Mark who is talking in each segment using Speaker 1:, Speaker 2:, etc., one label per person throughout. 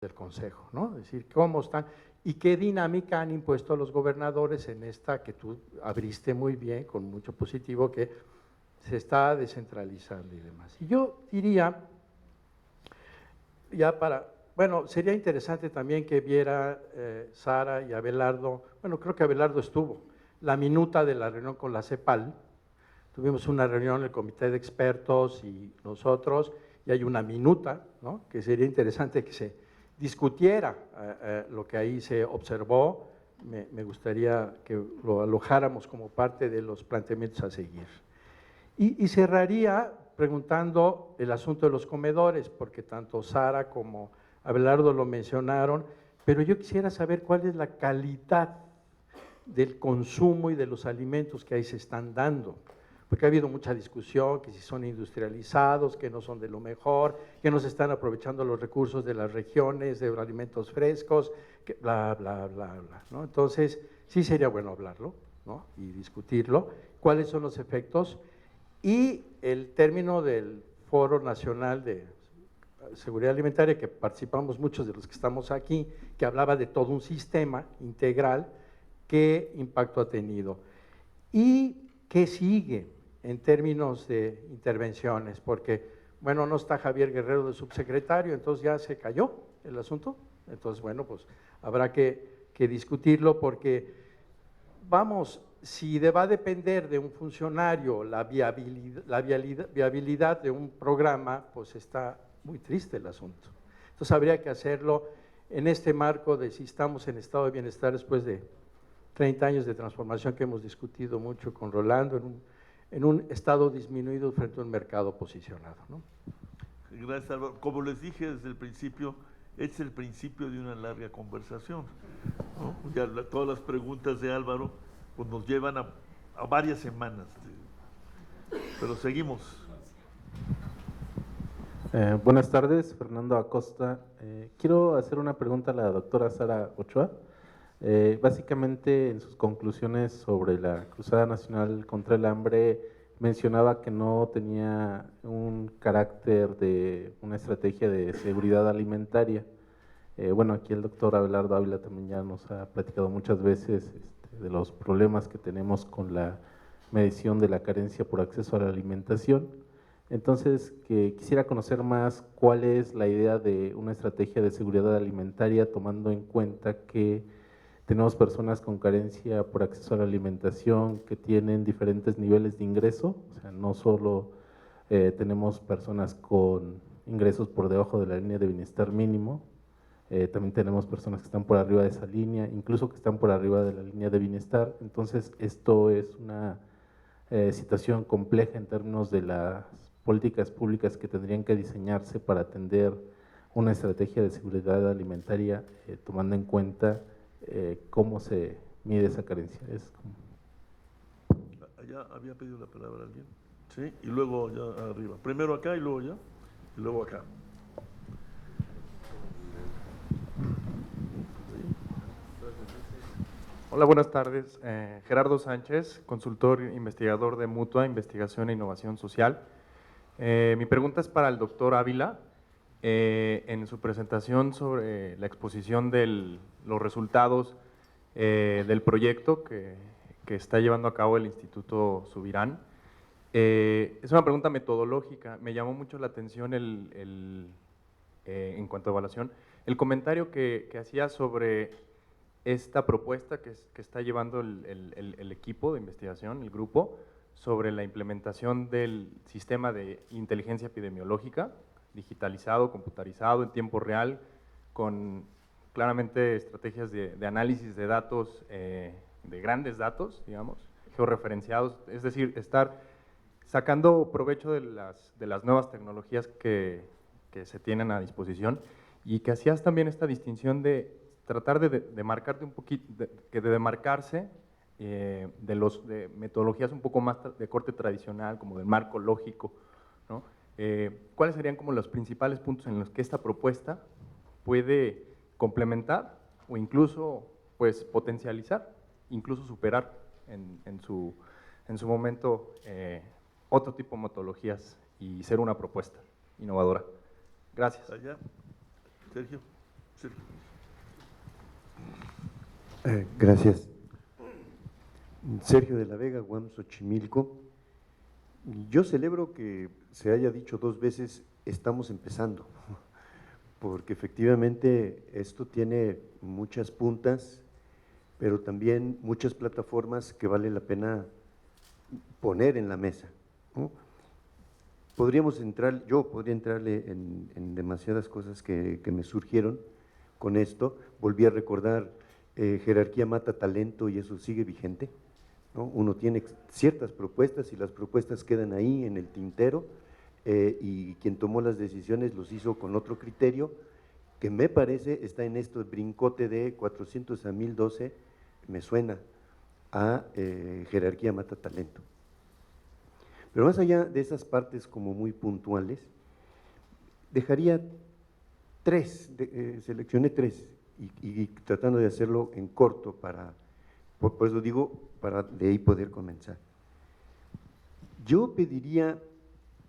Speaker 1: del Consejo, ¿no? Es decir, cómo están y qué dinámica han impuesto los gobernadores en esta que tú abriste muy bien, con mucho positivo, que se está descentralizando y demás. Y yo diría, ya bueno, sería interesante también que viera Sara y Abelardo, bueno, creo que Abelardo estuvo, la minuta de la reunión con la CEPAL. Tuvimos una reunión, el comité de expertos y nosotros, y hay una minuta, ¿no? Que sería interesante que se discutiera lo que ahí se observó. Me gustaría que lo alojáramos como parte de los planteamientos a seguir. Y cerraría preguntando el asunto de los comedores, porque tanto Sara como Abelardo lo mencionaron, pero yo quisiera saber cuál es la calidad del consumo y de los alimentos que ahí se están dando, porque ha habido mucha discusión, que si son industrializados, que no son de lo mejor, que no se están aprovechando los recursos de las regiones, de los alimentos frescos, que bla, bla, bla, bla, ¿no? Entonces, sí sería bueno hablarlo, ¿no? Y discutirlo, cuáles son los efectos, y el término del Foro Nacional de Seguridad Alimentaria, que participamos muchos de los que estamos aquí, que hablaba de todo un sistema integral, qué impacto ha tenido y qué sigue en términos de intervenciones, porque, bueno, no está Javier Guerrero de subsecretario, entonces ya se cayó el asunto, entonces, bueno, pues habrá que discutirlo, porque, vamos, si va a depender de un funcionario la viabilidad de un programa, pues está muy triste el asunto. Entonces habría que hacerlo en este marco de si estamos en estado de bienestar después de 30 años de transformación que hemos discutido mucho con Rolando, en un estado disminuido frente a un mercado posicionado, ¿no?
Speaker 2: Gracias, Álvaro. Como les dije desde el principio, es el principio de una larga conversación, ¿no? Ya todas las preguntas de Álvaro pues, nos llevan a varias semanas, pero seguimos.
Speaker 3: Buenas tardes, Fernando Acosta. Quiero hacer una pregunta a la doctora Sara Ochoa. Básicamente, en sus conclusiones sobre la Cruzada Nacional contra el Hambre, mencionaba que no tenía un carácter de una estrategia de seguridad alimentaria. Bueno, aquí el doctor Abelardo Ávila también ya nos ha platicado muchas veces de los problemas que tenemos con la medición de la carencia por acceso a la alimentación. Entonces, que quisiera conocer más cuál es la idea de una estrategia de seguridad alimentaria, tomando en cuenta que tenemos personas con carencia por acceso a la alimentación que tienen diferentes niveles de ingreso, o sea, no solo tenemos personas con ingresos por debajo de la línea de bienestar mínimo, también tenemos personas que están por arriba de esa línea, incluso que están por arriba de la línea de bienestar. Entonces, esto es una situación compleja en términos de las políticas públicas que tendrían que diseñarse para atender una estrategia de seguridad alimentaria, tomando en cuenta cómo se mide esa carencia.
Speaker 2: ¿Ya había pedido la palabra alguien? Sí, y luego ya arriba. Primero acá y luego ya, y luego acá.
Speaker 4: Hola, buenas tardes. Gerardo Sánchez, consultor investigador de Mutua, Investigación e Innovación Social. Mi pregunta es para el doctor Ávila. En su presentación sobre la exposición de los resultados del proyecto que está llevando a cabo el Instituto Subirán, es una pregunta metodológica. Me llamó mucho la atención en cuanto a evaluación, el comentario que hacía sobre esta propuesta que está llevando el equipo de investigación, el grupo, sobre la implementación del sistema de inteligencia epidemiológica, digitalizado, computarizado, en tiempo real, con claramente estrategias de análisis de datos, de grandes datos, digamos, georreferenciados, es decir, estar sacando provecho de las nuevas tecnologías que se tienen a disposición, y que hacías también esta distinción de tratar de marcarte un poquito, de demarcarse de metodologías un poco más de corte tradicional, como del marco lógico, ¿no? ¿Cuáles serían como los principales puntos en los que esta propuesta puede complementar o incluso pues, potencializar, incluso superar en su momento otro tipo de metodologías y ser una propuesta innovadora? Gracias.
Speaker 2: Allá. Sergio. Sergio.
Speaker 5: Gracias. Sergio de la Vega, UAM Xochimilco. Yo celebro que se haya dicho 2 veces estamos empezando, porque efectivamente esto tiene muchas puntas, pero también muchas plataformas que vale la pena poner en la mesa, ¿no? Yo podría entrarle en demasiadas cosas que me surgieron con esto. Volví a recordar jerarquía mata talento y eso sigue vigente, ¿no? Uno tiene ciertas propuestas y las propuestas quedan ahí en el tintero y quien tomó las decisiones los hizo con otro criterio que me parece está en esto, brincote de 400 a 1012, me suena a jerarquía mata talento. Pero más allá de esas partes como muy puntuales, dejaría 3, seleccioné 3 y tratando de hacerlo en corto por eso digo, para de ahí poder comenzar. Yo pediría,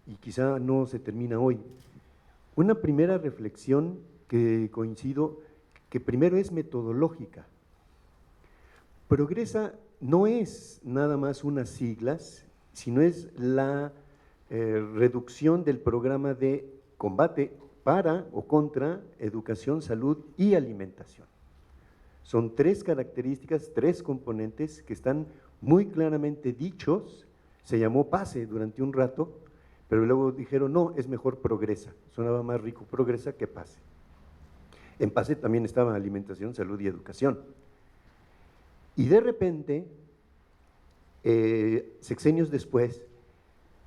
Speaker 5: y quizá no se termina hoy, una primera reflexión que coincido, que primero es metodológica. Progresa no es nada más unas siglas, sino es la reducción del programa de combate para o contra educación, salud y alimentación. Son 3 características, 3 componentes que están muy claramente dichos. Se llamó PASE durante un rato, pero luego dijeron, no, es mejor Progresa. Sonaba más rico Progresa que PASE. En PASE también estaba alimentación, salud y educación. Y de repente, sexenios después,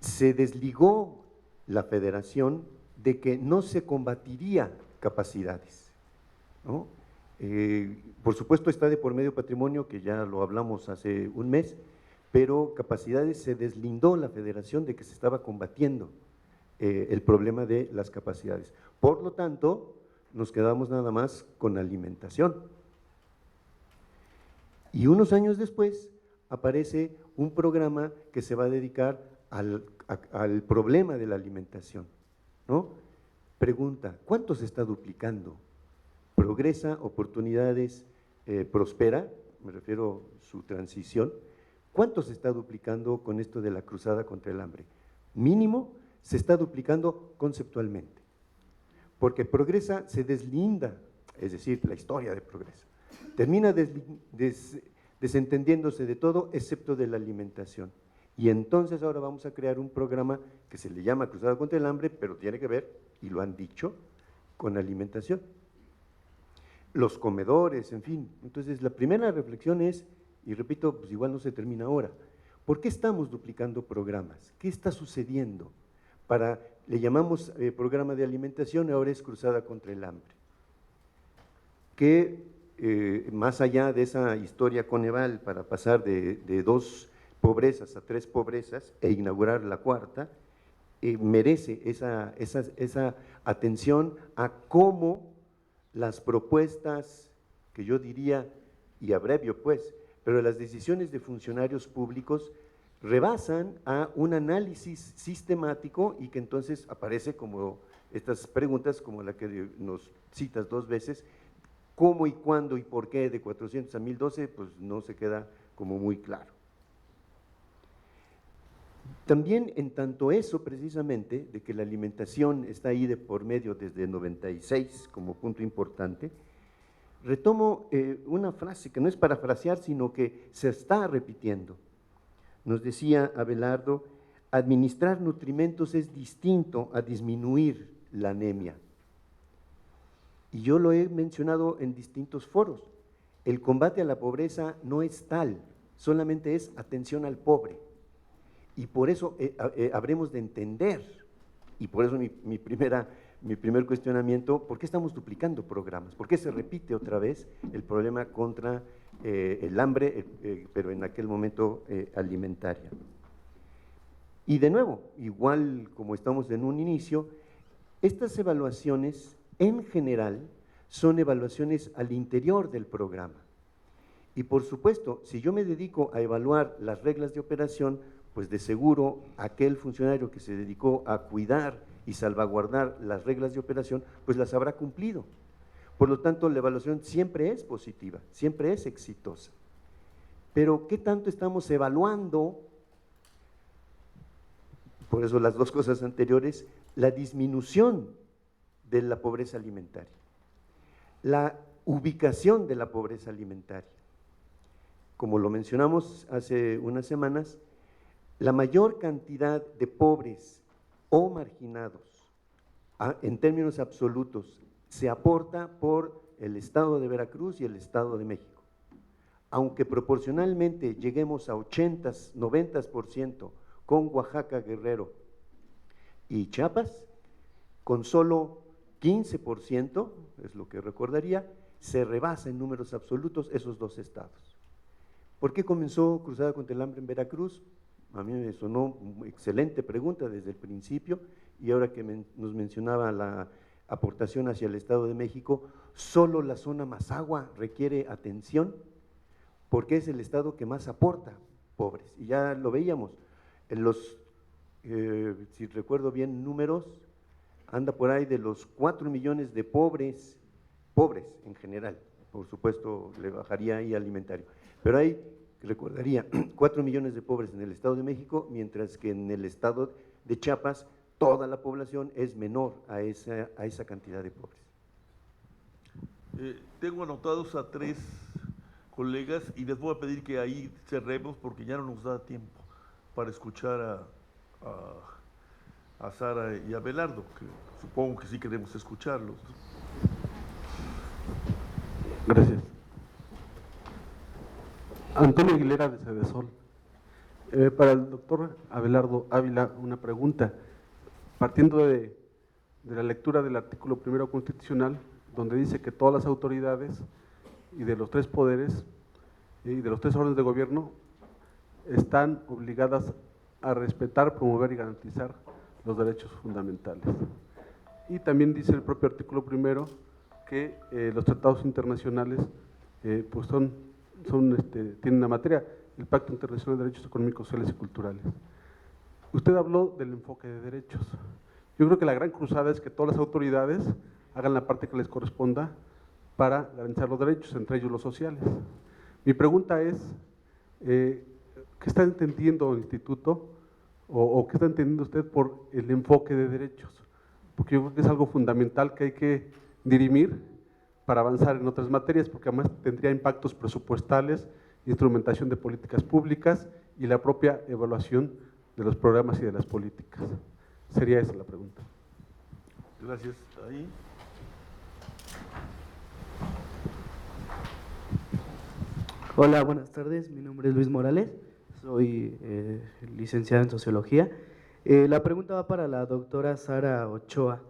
Speaker 5: se desligó la federación de que no se combatiría capacidades, ¿no? Por supuesto está de por medio patrimonio, que ya lo hablamos hace un mes, pero capacidades se deslindó la federación de que se estaba combatiendo el problema de las capacidades. Por lo tanto, nos quedamos nada más con alimentación. Y unos años después aparece un programa que se va a dedicar al problema de la alimentación, ¿no? Pregunta, ¿cuánto se está duplicando? Progresa, oportunidades, prospera, me refiero a su transición. ¿Cuánto se está duplicando con esto de la cruzada contra el hambre? Mínimo se está duplicando conceptualmente, porque Progresa se deslinda, es decir, la historia de Progresa, termina desentendiéndose de todo excepto de la alimentación. Y entonces ahora vamos a crear un programa que se le llama Cruzada contra el Hambre, pero tiene que ver, y lo han dicho, con alimentación. Los comedores, en fin. Entonces la primera reflexión es, y repito, pues igual no se termina ahora, ¿por qué estamos duplicando programas? ¿Qué está sucediendo? Le llamamos programa de alimentación, ahora es Cruzada contra el Hambre. Que más allá de esa historia Coneval para pasar de 2 pobrezas a 3 pobrezas e inaugurar la 4ª, merece esa atención a cómo las propuestas, que yo diría, y abrevio pues, pero las decisiones de funcionarios públicos rebasan a un análisis sistemático y que entonces aparece como estas preguntas, como la que nos citas 2 veces, cómo y cuándo y por qué de 400 a 1012, pues no se queda como muy claro. También en tanto eso precisamente, de que la alimentación está ahí de por medio desde el 96 como punto importante, retomo una frase que no es parafrasear, sino que se está repitiendo. Nos decía Abelardo, administrar nutrimentos es distinto a disminuir la anemia. Y yo lo he mencionado en distintos foros. El combate a la pobreza no es tal, solamente es atención al pobre. Y por eso habremos de entender, y por eso mi primer cuestionamiento, ¿por qué estamos duplicando programas? ¿Por qué se repite otra vez el problema contra el hambre, pero en aquel momento alimentaria? Y de nuevo, igual como estamos en un inicio, estas evaluaciones en general son evaluaciones al interior del programa. Y por supuesto, si yo me dedico a evaluar las reglas de operación, pues de seguro aquel funcionario que se dedicó a cuidar y salvaguardar las reglas de operación, pues las habrá cumplido. Por lo tanto, la evaluación siempre es positiva, siempre es exitosa. Pero, ¿qué tanto estamos evaluando? Por eso las dos cosas anteriores, la disminución de la pobreza alimentaria, la ubicación de la pobreza alimentaria. Como lo mencionamos hace unas semanas, la mayor cantidad de pobres o marginados, en términos absolutos, se aporta por el Estado de Veracruz y el Estado de México. Aunque proporcionalmente lleguemos a 80, 90% con Oaxaca, Guerrero y Chiapas, con solo 15%, es lo que recordaría, se rebasa en números absolutos esos dos estados. ¿Por qué comenzó Cruzada contra el Hambre en Veracruz? A mí me sonó excelente pregunta desde el principio, y ahora que nos mencionaba la aportación hacia el Estado de México, solo la zona Mazahua requiere atención, porque es el estado que más aporta pobres, y ya lo veíamos, en los, si recuerdo bien números, anda por ahí de los 4 millones de pobres en general, por supuesto le bajaría ahí alimentario, pero hay, recordaría, 4 millones de pobres en el Estado de México, mientras que en el estado de Chiapas toda la población es menor a esa cantidad de pobres.
Speaker 2: Tengo anotados a 3 colegas y les voy a pedir que ahí cerremos porque ya no nos da tiempo para escuchar a Sara y a Abelardo, que supongo que sí queremos escucharlos.
Speaker 6: Gracias. Antonio Aguilera de Cedesol. Para el doctor Abelardo Ávila, una pregunta. Partiendo de la lectura del artículo 1 constitucional, donde dice que todas las autoridades y de los 3 poderes y de los 3 órdenes de gobierno están obligadas a respetar, promover y garantizar los derechos fundamentales. Y también dice el propio artículo 1 que los tratados internacionales pues tienen una materia, el Pacto Internacional de Derechos Económicos, Sociales y Culturales. Usted habló del enfoque de derechos. Yo creo que la gran cruzada es que todas las autoridades hagan la parte que les corresponda para garantizar los derechos, entre ellos los sociales. Mi pregunta es, ¿qué está entendiendo el instituto o qué está entendiendo usted por el enfoque de derechos? Porque yo creo que es algo fundamental que hay que dirimir para avanzar en otras materias, porque además tendría impactos presupuestales, instrumentación de políticas públicas y la propia evaluación de los programas y de las políticas. Sería esa la pregunta.
Speaker 2: Gracias. Ahí.
Speaker 7: Hola, buenas tardes. Mi nombre es Luis Morales. Soy licenciado en Sociología. La pregunta va para la doctora Sara Ochoa.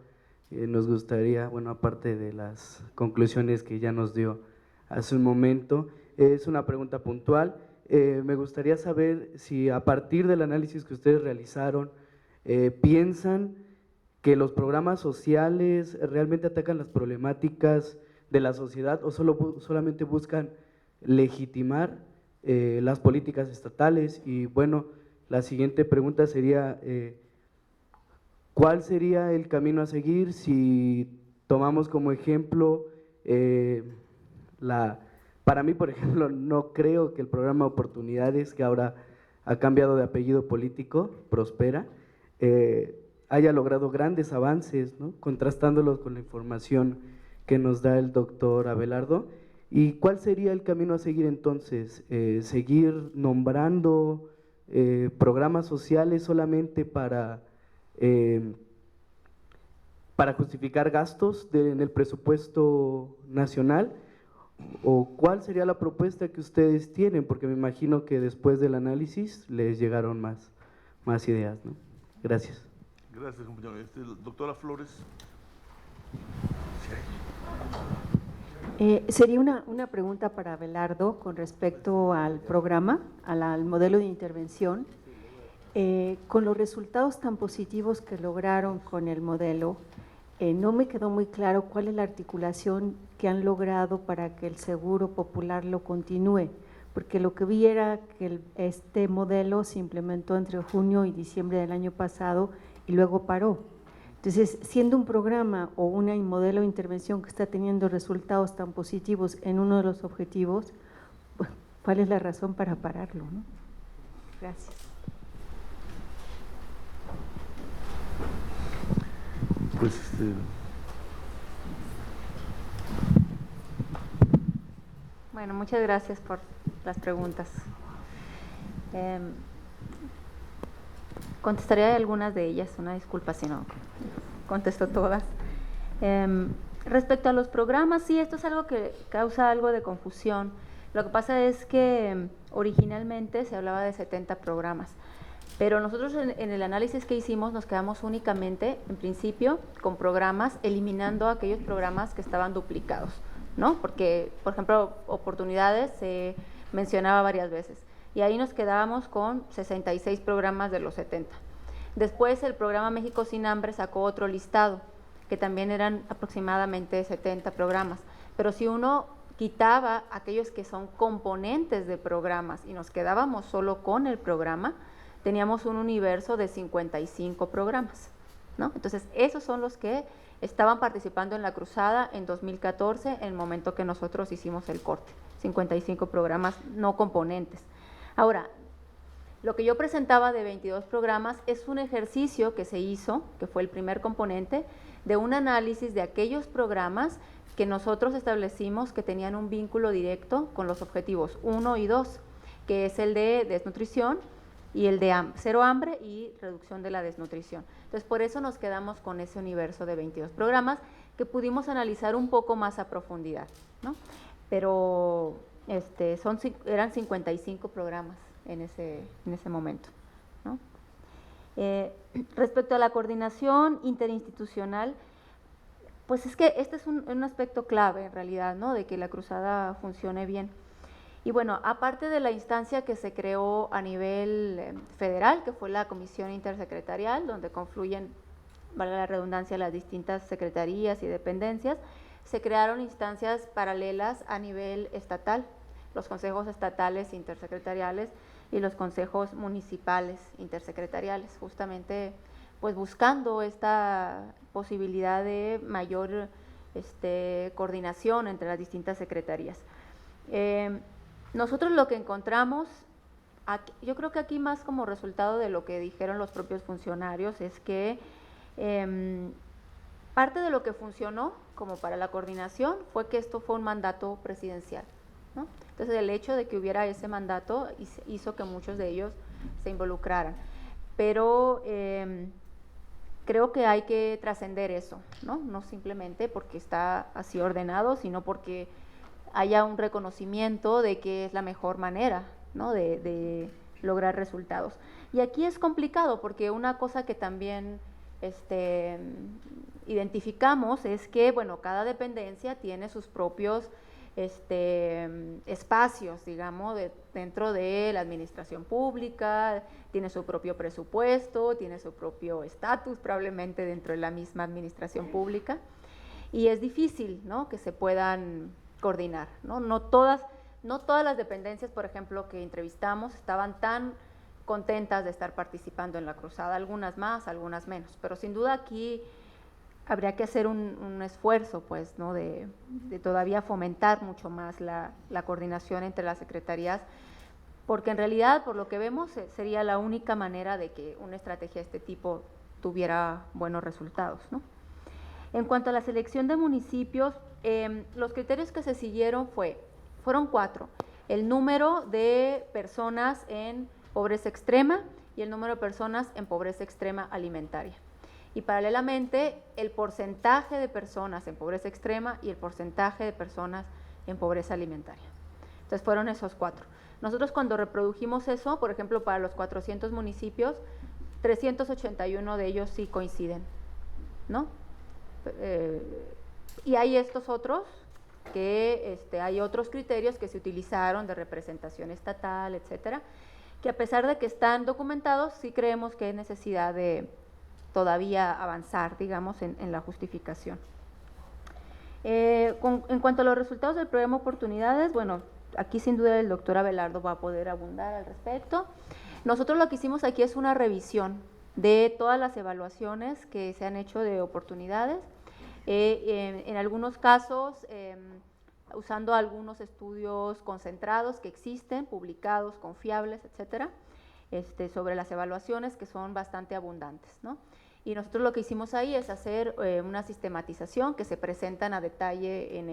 Speaker 7: Nos gustaría, bueno, aparte de las conclusiones que ya nos dio hace un momento, es una pregunta puntual. Me gustaría saber si a partir del análisis que ustedes realizaron, piensan que los programas sociales realmente atacan las problemáticas de la sociedad o solamente buscan legitimar las políticas estatales. Y bueno, la siguiente pregunta sería, ¿cuál sería el camino a seguir si tomamos como ejemplo para mí, por ejemplo, no creo que el programa Oportunidades, que ahora ha cambiado de apellido político, Prospera, haya logrado grandes avances, ¿no?, contrastándolos con la información que nos da el doctor Abelardo? ¿Y cuál sería el camino a seguir entonces? ¿Seguir nombrando programas sociales solamente para justificar gastos en el presupuesto nacional? ¿O cuál sería la propuesta que ustedes tienen? Porque me imagino que después del análisis les llegaron más ideas, ¿no? Gracias.
Speaker 2: Gracias, compañero. Doctora Flores.
Speaker 8: Sería una pregunta para Abelardo con respecto al programa, al modelo de intervención. Con los resultados tan positivos que lograron con el modelo, no me quedó muy claro cuál es la articulación que han logrado para que el Seguro Popular lo continúe, porque lo que vi era que este modelo se implementó entre junio y diciembre del año pasado y luego paró. Entonces, siendo un programa o un modelo de intervención que está teniendo resultados tan positivos en uno de los objetivos, pues, ¿cuál es la razón para pararlo, no? Gracias.
Speaker 2: Pues
Speaker 9: Bueno, muchas gracias por las preguntas. Contestaré algunas de ellas, una disculpa si no contesto todas. Respecto a los programas, sí, esto es algo que causa algo de confusión. Lo que pasa es que originalmente se hablaba de 70 programas, pero nosotros en el análisis que hicimos nos quedamos únicamente, en principio, con programas, eliminando aquellos programas que estaban duplicados, ¿no? Porque, por ejemplo, oportunidades se mencionaba varias veces, y ahí nos quedábamos con 66 programas de los 70. Después el programa México Sin Hambre sacó otro listado, que también eran aproximadamente 70 programas, pero si uno quitaba aquellos que son componentes de programas y nos quedábamos solo con el programa, teníamos un universo de 55 programas, ¿no? Entonces, esos son los que estaban participando en la cruzada en 2014, en el momento que nosotros hicimos el corte, 55 programas no componentes. Ahora, lo que yo presentaba de 22 programas es un ejercicio que se hizo, que fue el primer componente, de un análisis de aquellos programas que nosotros establecimos que tenían un vínculo directo con los objetivos 1 y 2, que es el de desnutrición y el de cero hambre y reducción de la desnutrición. Entonces, por eso nos quedamos con ese universo de 22 programas que pudimos analizar un poco más a profundidad, ¿no? Pero eran 55 programas en ese momento, ¿no? Respecto a la coordinación interinstitucional, pues es que este es un aspecto clave en realidad, ¿no? De que la cruzada funcione bien. Y bueno, aparte de la instancia que se creó a nivel federal, que fue la Comisión Intersecretarial, donde confluyen, valga la redundancia, las distintas secretarías y dependencias, se crearon instancias paralelas a nivel estatal, los consejos estatales intersecretariales y los consejos municipales intersecretariales, justamente pues buscando esta posibilidad de mayor coordinación entre las distintas secretarías. Nosotros lo que encontramos, yo creo que aquí más como resultado de lo que dijeron los propios funcionarios, es que parte de lo que funcionó como para la coordinación fue que esto fue un mandato presidencial, ¿no? Entonces el hecho de que hubiera ese mandato hizo que muchos de ellos se involucraran, pero creo que hay que trascender eso, ¿no? No simplemente porque está así ordenado, sino porque haya un reconocimiento de que es la mejor manera, ¿no? de lograr resultados. Y aquí es complicado porque una cosa que también identificamos es que, bueno, cada dependencia tiene sus propios espacios, digamos, dentro de la administración pública, tiene su propio presupuesto, tiene su propio estatus probablemente dentro de la misma administración pública, y es difícil, ¿no? Que se puedan coordinar, ¿no? No todas las dependencias, por ejemplo, que entrevistamos estaban tan contentas de estar participando en la cruzada, algunas más, algunas menos, pero sin duda aquí habría que hacer un esfuerzo, pues, ¿no? de todavía fomentar mucho más la coordinación entre las secretarías, porque en realidad, por lo que vemos, sería la única manera de que una estrategia de este tipo tuviera buenos resultados, ¿no? En cuanto a la selección de municipios, los criterios que se siguieron fueron 4. El número de personas en pobreza extrema y el número de personas en pobreza extrema alimentaria. Y paralelamente, el porcentaje de personas en pobreza extrema y el porcentaje de personas en pobreza alimentaria. Entonces, fueron esos 4. Nosotros cuando reprodujimos eso, por ejemplo, para los 400 municipios, 381 de ellos sí coinciden, ¿no? Y hay estos otros que hay otros criterios que se utilizaron de representación estatal, etcétera, que a pesar de que están documentados, sí creemos que hay necesidad de todavía avanzar, digamos, en la justificación. En cuanto a los resultados del programa Oportunidades, bueno, aquí sin duda el doctor Abelardo va a poder abundar al respecto. Nosotros lo que hicimos aquí es una revisión de todas las evaluaciones que se han hecho de oportunidades. En algunos casos, usando algunos estudios concentrados que existen, publicados, confiables, etcétera, sobre las evaluaciones, que son bastante abundantes, ¿no? Y nosotros lo que hicimos ahí es hacer una sistematización que se presentan a detalle en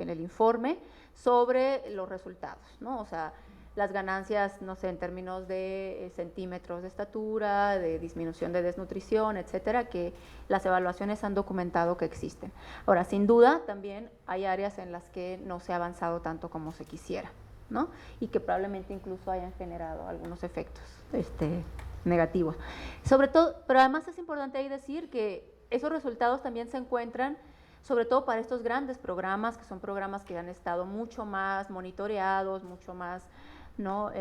Speaker 9: el informe sobre los resultados, ¿no? O sea, las ganancias, no sé, en términos de centímetros de estatura, de disminución de desnutrición, etcétera, que las evaluaciones han documentado que existen. Ahora, sin duda, también hay áreas en las que no se ha avanzado tanto como se quisiera, ¿no? Y que probablemente incluso hayan generado algunos efectos negativos. Sobre todo, pero además es importante ahí decir que esos resultados también se encuentran sobre todo para estos grandes programas, que son programas que han estado mucho más monitoreados, mucho más, ¿no?,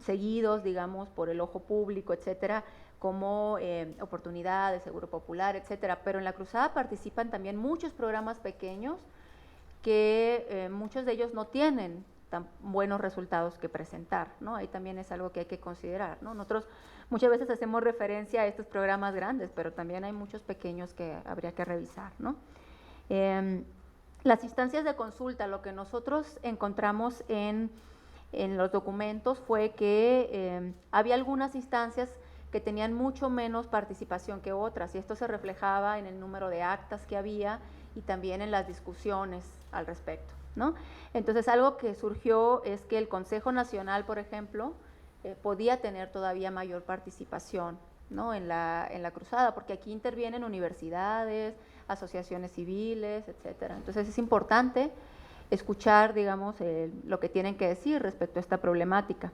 Speaker 9: seguidos, digamos, por el ojo público, etcétera, como Oportunidades, Seguro Popular, etcétera. Pero en la Cruzada participan también muchos programas pequeños que muchos de ellos no tienen tan buenos resultados que presentar, ¿no? Ahí también es algo que hay que considerar, ¿no? Nosotros muchas veces hacemos referencia a estos programas grandes, pero también hay muchos pequeños que habría que revisar, ¿no? Las instancias de consulta, lo que nosotros encontramos en los documentos fue que había algunas instancias que tenían mucho menos participación que otras, y esto se reflejaba en el número de actas que había y también en las discusiones al respecto, ¿no? Entonces, algo que surgió es que el Consejo Nacional, por ejemplo, podía tener todavía mayor participación, ¿no?, en la cruzada, porque aquí intervienen universidades, asociaciones civiles, etcétera. Entonces, es importante escuchar, digamos, lo que tienen que decir respecto a esta problemática.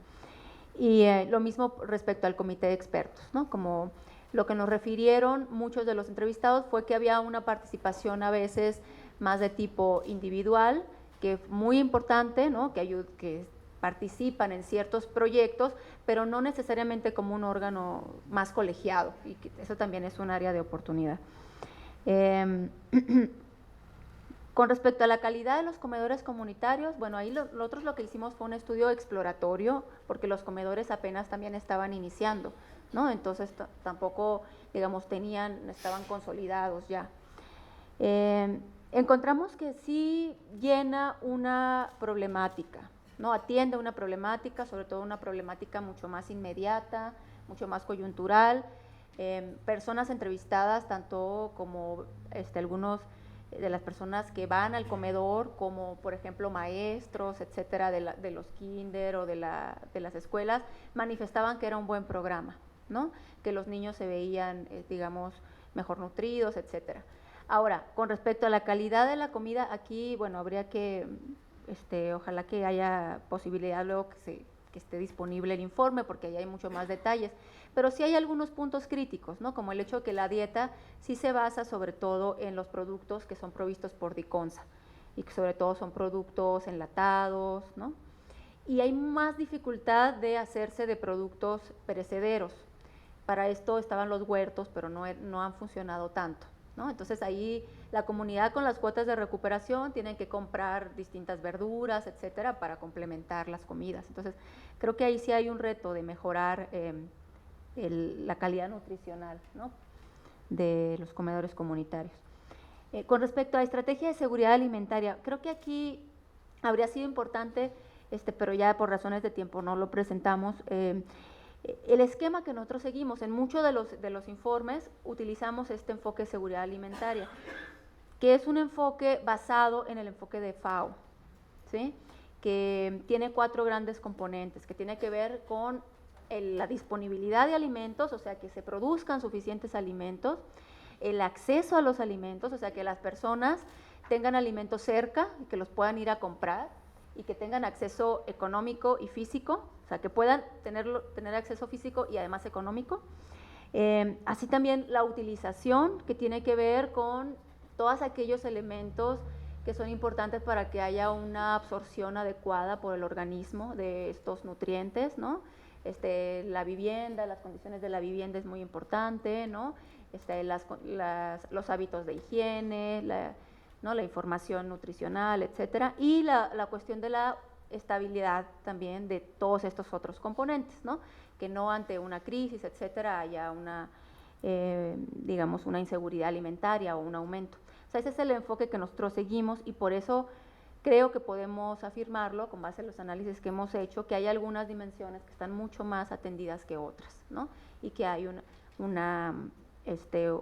Speaker 9: Y lo mismo respecto al comité de expertos, ¿no? Como lo que nos refirieron muchos de los entrevistados fue que había una participación a veces más de tipo individual, que es muy importante, ¿no?, que participan en ciertos proyectos, pero no necesariamente como un órgano más colegiado, y que eso también es un área de oportunidad. Con respecto a la calidad de los comedores comunitarios, bueno, ahí nosotros lo que hicimos fue un estudio exploratorio, porque los comedores apenas también estaban iniciando, ¿no? Entonces tampoco, digamos, estaban consolidados ya. Encontramos que sí llena una problemática, ¿no? Atiende una problemática, sobre todo una problemática mucho más inmediata, mucho más coyuntural. Personas entrevistadas, tanto como algunos de las personas que van al comedor, como por ejemplo maestros, etcétera, de los kinder o de las escuelas, manifestaban que era un buen programa, ¿no?, que los niños se veían, digamos, mejor nutridos, etcétera. Ahora, con respecto a la calidad de la comida, aquí, bueno, habría que, ojalá que haya posibilidad luego que esté disponible el informe, porque ahí hay mucho más detalles, pero sí hay algunos puntos críticos, ¿no?, como el hecho de que la dieta sí se basa sobre todo en los productos que son provistos por Diconsa, y que sobre todo son productos enlatados, ¿no?, y hay más dificultad de hacerse de productos perecederos. Para esto estaban los huertos, pero no han funcionado tanto, ¿no? Entonces ahí la comunidad con las cuotas de recuperación tienen que comprar distintas verduras, etcétera, para complementar las comidas. Entonces creo que ahí sí hay un reto de mejorar la calidad nutricional, ¿no?, de los comedores comunitarios. Con respecto a la estrategia de seguridad alimentaria, creo que aquí habría sido importante, pero ya por razones de tiempo no lo presentamos, el esquema que nosotros seguimos. En muchos de los informes utilizamos este enfoque de seguridad alimentaria, que es un enfoque basado en el enfoque de FAO, ¿sí?, que tiene 4 grandes componentes, que tiene que ver con la disponibilidad de alimentos, o sea, que se produzcan suficientes alimentos, el acceso a los alimentos, o sea, que las personas tengan alimentos cerca y que los puedan ir a comprar, y que tengan acceso económico y físico, o sea, que puedan tener acceso físico y además económico. Así también la utilización, que tiene que ver con todos aquellos elementos que son importantes para que haya una absorción adecuada por el organismo de estos nutrientes, ¿no? La vivienda, las condiciones de la vivienda es muy importante, ¿no? Los hábitos de higiene, ¿no?, la información nutricional, etcétera, y la cuestión de la estabilidad también de todos estos otros componentes, ¿no? Que no ante una crisis, etcétera, haya una, digamos, una inseguridad alimentaria o un aumento. O sea, ese es el enfoque que nosotros seguimos y por eso creo que podemos afirmarlo, con base en los análisis que hemos hecho, que hay algunas dimensiones que están mucho más atendidas que otras, ¿no? Y que hay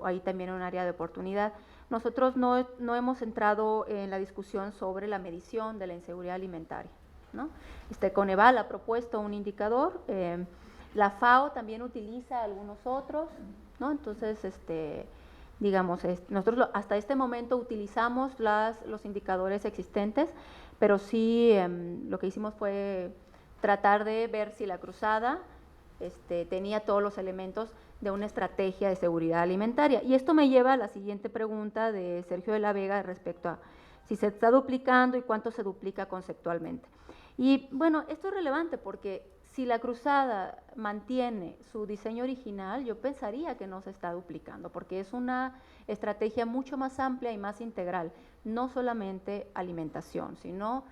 Speaker 9: hay también un área de oportunidad. Nosotros no hemos entrado en la discusión sobre la medición de la inseguridad alimentaria, ¿no? Coneval ha propuesto un indicador, la FAO también utiliza algunos otros, ¿no? Entonces, digamos, nosotros hasta este momento utilizamos los indicadores existentes, pero sí lo que hicimos fue tratar de ver si la cruzada tenía todos los elementos de una estrategia de seguridad alimentaria. Y esto me lleva a la siguiente pregunta de Sergio de la Vega respecto a si se está duplicando y cuánto se duplica conceptualmente. Y bueno, esto es relevante porque si la cruzada mantiene su diseño original, yo pensaría que no se está duplicando, porque es una estrategia mucho más amplia y más integral, no solamente alimentación, sino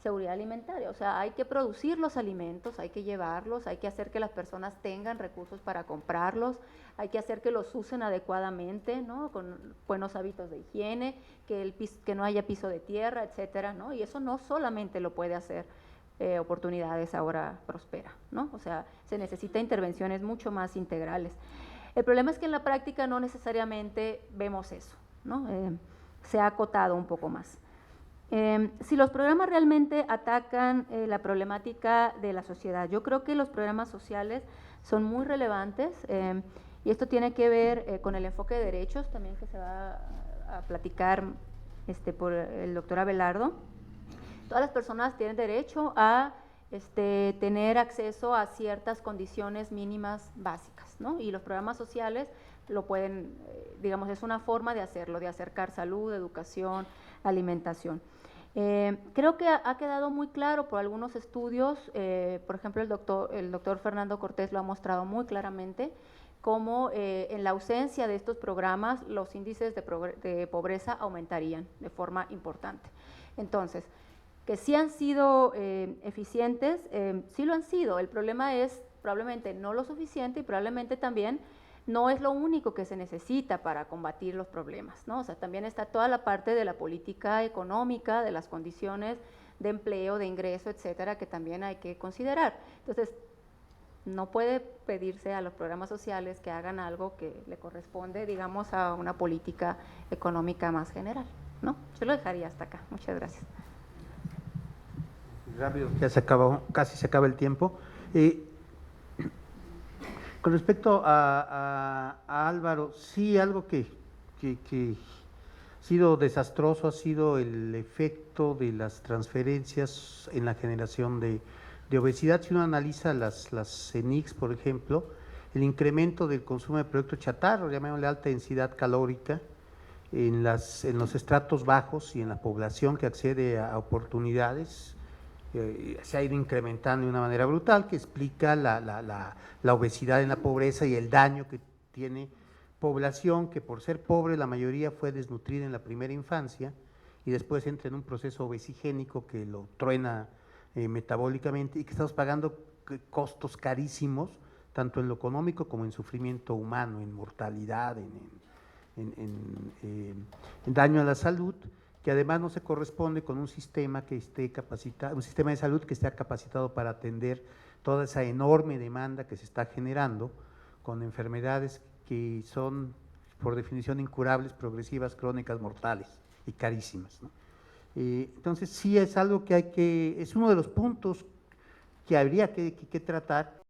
Speaker 9: seguridad alimentaria. O sea, hay que producir los alimentos, hay que llevarlos, hay que hacer que las personas tengan recursos para comprarlos, hay que hacer que los usen adecuadamente, ¿no? Con buenos hábitos de higiene, que no haya piso de tierra, etcétera, ¿no? Y eso no solamente lo puede hacer Oportunidades Ahora Prospera, ¿no? O sea, se necesita intervenciones mucho más integrales. El problema es que en la práctica no necesariamente vemos eso, ¿no? Se ha acotado un poco más. Si los programas realmente atacan la problemática de la sociedad, yo creo que los programas sociales son muy relevantes y esto tiene que ver con el enfoque de derechos también que se va a platicar por el doctor Abelardo. Todas las personas tienen derecho a tener acceso a ciertas condiciones mínimas básicas, ¿no? Y los programas sociales lo pueden, digamos, es una forma de hacerlo, de acercar salud, educación, alimentación. Creo que ha quedado muy claro por algunos estudios, por ejemplo, el doctor Fernando Cortés lo ha mostrado muy claramente, cómo en la ausencia de estos programas los índices de pobreza aumentarían de forma importante. Entonces, que sí han sido eficientes, sí lo han sido. El problema es probablemente no lo suficiente y probablemente también no es lo único que se necesita para combatir los problemas, ¿no? O sea, también está toda la parte de la política económica, de las condiciones de empleo, de ingreso, etcétera, que también hay que considerar. Entonces, no puede pedirse a los programas sociales que hagan algo que le corresponde, digamos, a una política económica más general, ¿no? Yo lo dejaría hasta acá. Muchas gracias.
Speaker 10: Rápido, ya se acabó, casi se acaba el tiempo. Con respecto a Álvaro, sí, algo que ha sido desastroso ha sido el efecto de las transferencias en la generación de obesidad. Si uno analiza las CENICS, por ejemplo, el incremento del consumo de productos chatarra, llamémosle alta densidad calórica, en los estratos bajos y en la población que accede a oportunidades, se ha ido incrementando de una manera brutal, que explica la obesidad en la pobreza y el daño que tiene población que por ser pobre la mayoría fue desnutrida en la primera infancia y después entra en un proceso obesigénico que lo truena metabólicamente y que estamos pagando costos carísimos, tanto en lo económico como en sufrimiento humano, en mortalidad, en daño a la salud, que además no se corresponde con un sistema que esté capacitado, un sistema de salud que esté capacitado para atender toda esa enorme demanda que se está generando con enfermedades que son por definición incurables, progresivas, crónicas, mortales y carísimas, ¿no? Entonces sí es algo que es uno de los puntos que habría que tratar